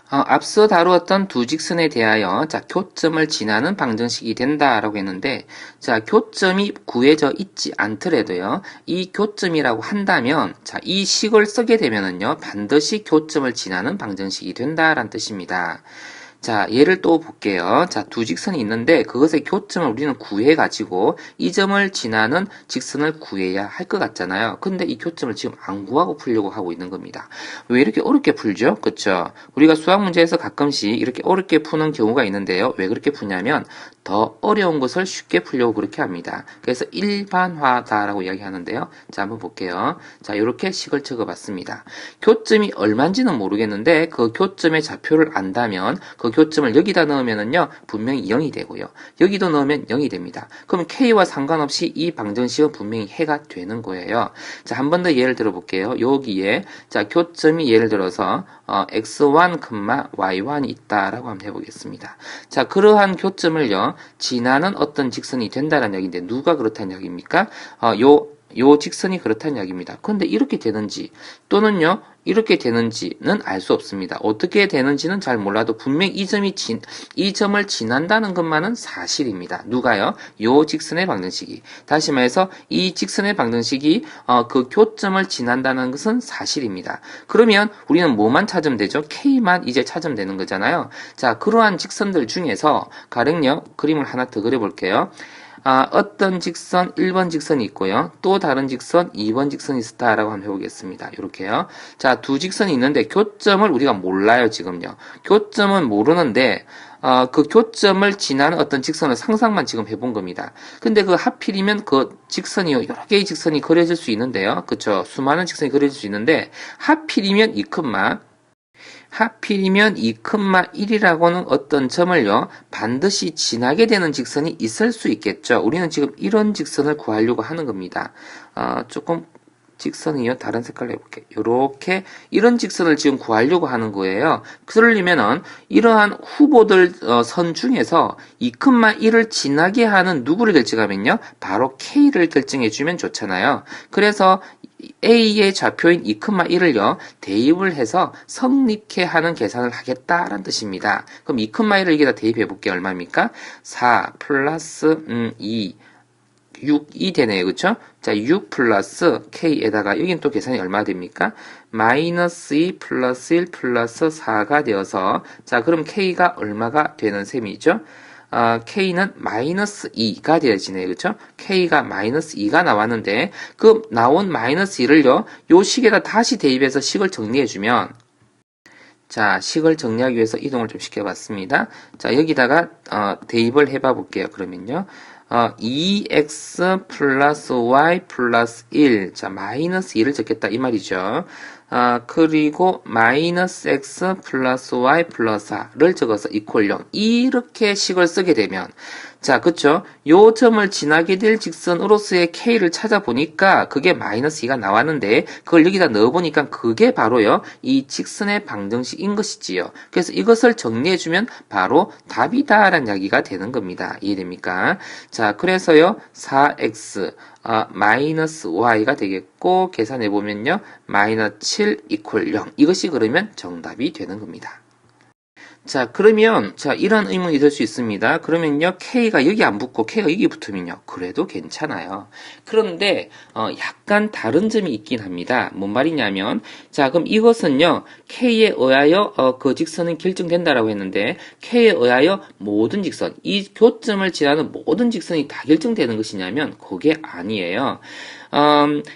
앞서 다루었던 두 직선에 대하여 교점을 지나는 방정식이 된다라고 했는데 교점이 구해져 있지 않더라도요. 이 교점이라고 한다면 이 식을 쓰게 되면은요. 반드시 교점을 지나는 방정식이 된다라는 뜻입니다. 예를 또 볼게요. 두 직선이 있는데 그것의 교점을 우리는 구해가지고 이 점을 지나는 직선을 구해야 할 것 같잖아요. 근데 이 교점을 지금 안 구하고 풀려고 하고 있는 겁니다. 왜 이렇게 어렵게 풀죠? 그쵸? 우리가 수학 문제에서 가끔씩 이렇게 어렵게 푸는 경우가 있는데요. 왜 그렇게 푸냐면 더 어려운 것을 쉽게 풀려고 그렇게 합니다. 그래서 일반화다라고 이야기하는데요. 한번 볼게요. 이렇게 식을 적어봤습니다. 교점이 얼마인지는 모르겠는데 그 교점의 좌표를 안다면 그 교점을 여기다 넣으면은요 분명히 0이 되고요. 여기도 넣으면 0이 됩니다. 그러면 K와 상관없이 이 방정식은 분명히 해가 되는 거예요. 한 번 더 예를 들어 볼게요. 여기에 교점이 예를 들어서 x1, y1이 있다라고 한번 해보겠습니다. 그러한 교점을요 지나는 어떤 직선이 된다는 이야기인데 누가 그렇다는 이야기입니까? 요 직선이 그렇다는 이야기입니다. 그런데 이렇게 되는지 또는요 이렇게 되는지는 알 수 없습니다. 어떻게 되는지는 잘 몰라도 분명 이 점을 지난다는 것만은 사실입니다. 누가요? 요 직선의 방정식이. 다시 말해서 이 직선의 방정식이 그 교점을 지난다는 것은 사실입니다. 그러면 우리는 뭐만 찾으면 되죠? K만 이제 찾으면 되는 거잖아요. 그러한 직선들 중에서 가령요 그림을 하나 더 그려볼게요. 어떤 직선 1번 직선이 있고요. 또 다른 직선 2번 직선이 있었다라고 한번 해보겠습니다. 이렇게요. 두 직선이 있는데 교점을 우리가 몰라요, 지금요. 교점은 모르는데 그 교점을 지나는 어떤 직선을 상상만 지금 해본 겁니다. 근데 그 하필이면 그 직선이요. 여러 개의 직선이 그려질 수 있는데요. 그쵸? 수많은 직선이 그려질 수 있는데 하필이면 2,1이라고는 어떤 점을요 반드시 지나게 되는 직선이 있을 수 있겠죠. 우리는 지금 이런 직선을 구하려고 하는 겁니다. 조금 직선이요 다른 색깔로 해볼게요. 요렇게 이런 직선을 지금 구하려고 하는 거예요. 그러려면은 이러한 후보들 선 중에서 2,1을 지나게 하는 누구를 결정하면요 바로 K를 결정해 주면 좋잖아요. 그래서 A의 좌표인 2,1을요 대입을 해서 성립케 하는 계산을 하겠다라는 뜻입니다. 그럼 2,1을 여기다 대입해 볼게요. 얼마입니까? 4 플러스 2 6이 되네요. 그쵸? 6 플러스 K에다가 여긴 또 계산이 얼마 됩니까? 마이너스 2 플러스 1 플러스 4가 되어서 그럼 K가 얼마가 되는 셈이죠? K는 마이너스 2가 되어지네요. 그쵸? K가 마이너스 2가 나왔는데 그 나온 마이너스 2를요 요 식에다 다시 대입해서 식을 정리해주면 식을 정리하기 위해서 이동을 좀 시켜봤습니다. 여기다가 대입을 해봐 볼게요. 그러면요 2x 플러스 y 플러스 1 마이너스 2를 적겠다 이 말이죠. 그리고 마이너스 x 플러스 y 플러스 4를 적어서 이퀄 0 이렇게 식을 쓰게 되면 그쵸? 요 점을 지나게 될 직선으로서의 K를 찾아보니까 그게 마이너스 2가 나왔는데 그걸 여기다 넣어보니까 그게 바로요 이 직선의 방정식인 것이지요. 그래서 이것을 정리해주면 바로 답이다 라는 이야기가 되는 겁니다. 이해됩니까? 그래서요 4x 마이너스 y가 되겠고 계산해보면요 마이너스 7 이퀄 0 이것이 그러면 정답이 되는 겁니다. 그러면 이런 의문이 될 수 있습니다. 그러면요 K가 여기 안 붙고 K가 여기 붙으면요 그래도 괜찮아요. 그런데 약간 다른 점이 있긴 합니다. 뭔 말이냐면 그럼 이것은요 K에 의하여 그 직선은 결정된다라고 했는데 K에 의하여 모든 직선 이 교점을 지나는 모든 직선이 다 결정되는 것이냐면 그게 아니에요.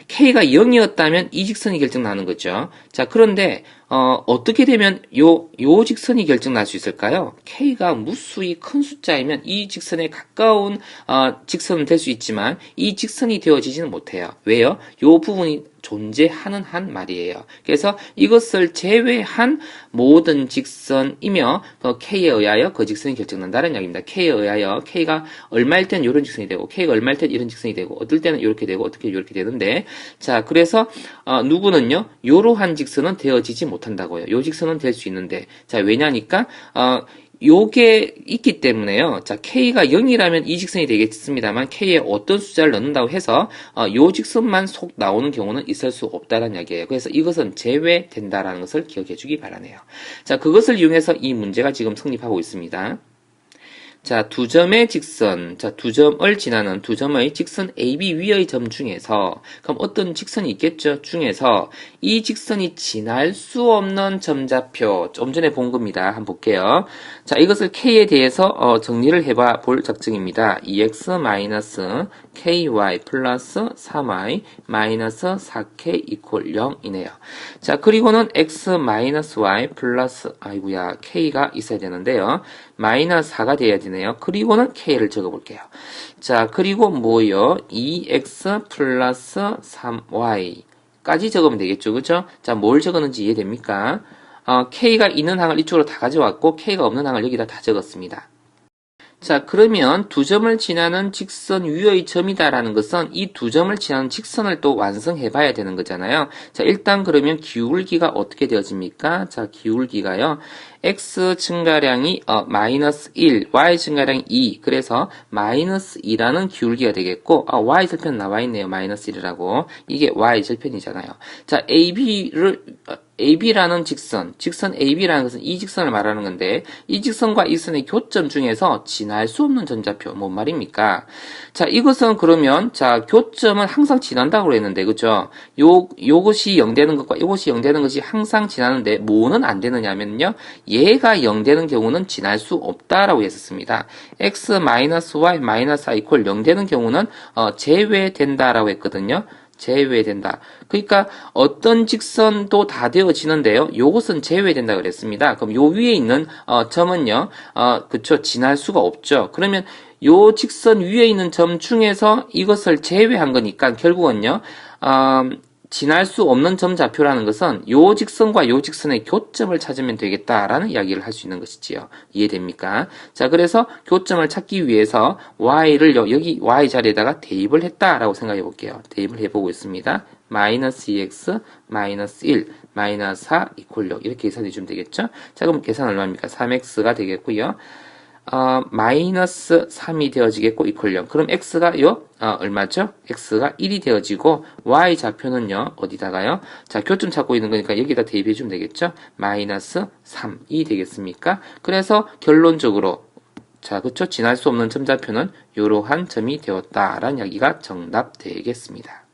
K가 0이었다면 이 직선이 결정나는 거죠. 그런데 어떻게 되면 요 직선이 결정날 수 있을까요? K가 무수히 큰 숫자이면 이 직선에 가까운 직선은 될 수 있지만 이 직선이 되어지지는 못해요. 왜요? 요 부분이 존재하는 한 말이에요. 그래서 이것을 제외한 모든 직선이며 K에 의하여 그 직선이 결정난다는 이야기입니다. K에 의하여 K가 얼마일 때는 이런 직선이 되고 K가 얼마일 때는 이런 직선이 되고 어떨 때는 이렇게 되고 어떻게 이렇게 되는데 그래서 누구는요 이러한 직선은 되어지지 못한다고요. 요 직선은 될 수 있는데 왜냐니까 요게 있기 때문에요. 자, K가 0이라면 이 직선이 되겠습니다만 K에 어떤 숫자를 넣는다고 해서 요 직선만 속 나오는 경우는 있을 수 없다는 이야기예요. 그래서 이것은 제외된다라는 것을 기억해 주기 바라네요. 자, 그것을 이용해서 이 문제가 지금 성립하고 있습니다. 자, 두 점의 직선, 자, 두 점을 지나는 두 점의 직선 AB 위의 점 중에서, 그럼 어떤 직선이 있겠죠? 중에서 이 직선이 지날 수 없는 점좌표, 좀 전에 본 겁니다. 한번 볼게요. 자, 이것을 K에 대해서 정리를 해봐 볼 작정입니다. 2x-ky 플러스 3y 마이너스 4k 이퀄 0이네요. 자, 그리고는 x-y 플러스, 아이고야, k가 있어야 되는데요. 마이너스 4가 돼야 되네요. 그리고는 k를 적어볼게요. 자, 그리고 뭐요? 2x 플러스 3y 까지 적으면 되겠죠. 그죠? 자, 뭘 적었는지 이해됩니까? k가 있는 항을 이쪽으로 다 가져왔고 k가 없는 항을 여기다 다 적었습니다. 자, 그러면 두 점을 지나는 직선 위의 점이다라는 것은 이 두 점을 지나는 직선을 또 완성해 봐야 되는 거잖아요. 자, 일단 그러면 기울기가 어떻게 되어집니까? 자, 기울기가요. x 증가량이 마이너스 1, y 증가량이 2. 그래서 마이너스 2라는 기울기가 되겠고, y 절편 나와 있네요. 마이너스 1이라고. 이게 y 절편이잖아요. 자, AB라는 직선 AB라는 것은 이 직선을 말하는 건데, 이 직선과 이 선의 교점 중에서 지날 수 없는 점좌표, 뭔 말입니까? 자, 이것은 그러면, 자, 교점은 항상 지난다고 했는데, 그죠? 요것이 0 되는 것과 이것이 0 되는 것이 항상 지나는데, 뭐는 안 되느냐면요, 얘가 0 되는 경우는 지날 수 없다라고 했었습니다. x-y-4 이퀄 0 되는 경우는, 제외된다라고 했거든요. 제외된다. 그러니까 어떤 직선도 다 되어지는데요. 요것은 제외된다 그랬습니다. 그럼 요 위에 있는 점은요. 그쵸. 지날 수가 없죠. 그러면 요 직선 위에 있는 점 중에서 이것을 제외한 거니까 결국은요. 지날 수 없는 점좌표라는 것은 요 직선과 요 직선의 교점을 찾으면 되겠다라는 이야기를 할 수 있는 것이지요. 이해됩니까? 자, 그래서 교점을 찾기 위해서 y를 여기 y 자리에다가 대입을 했다라고 생각해 볼게요. 대입을 해보고 있습니다. 마이너스 2x, 마이너스 1, 마이너스 4 이퀄 0 이렇게 계산해 주면 되겠죠? 자, 그럼 계산 얼마입니까? 3x가 되겠고요. 마이너스 3이 되어지겠고 이퀄 0. 그럼 x가요? 얼마죠? x가 1이 되어지고 y 좌표는요. 어디다가요? 자, 교점 찾고 있는 거니까 여기다 대입해 주면 되겠죠? 마이너스 3이 되겠습니까? 그래서 결론적으로 자, 그쵸? 지날 수 없는 점좌표는 이러한 점이 되었다라는 이야기가 정답 되겠습니다.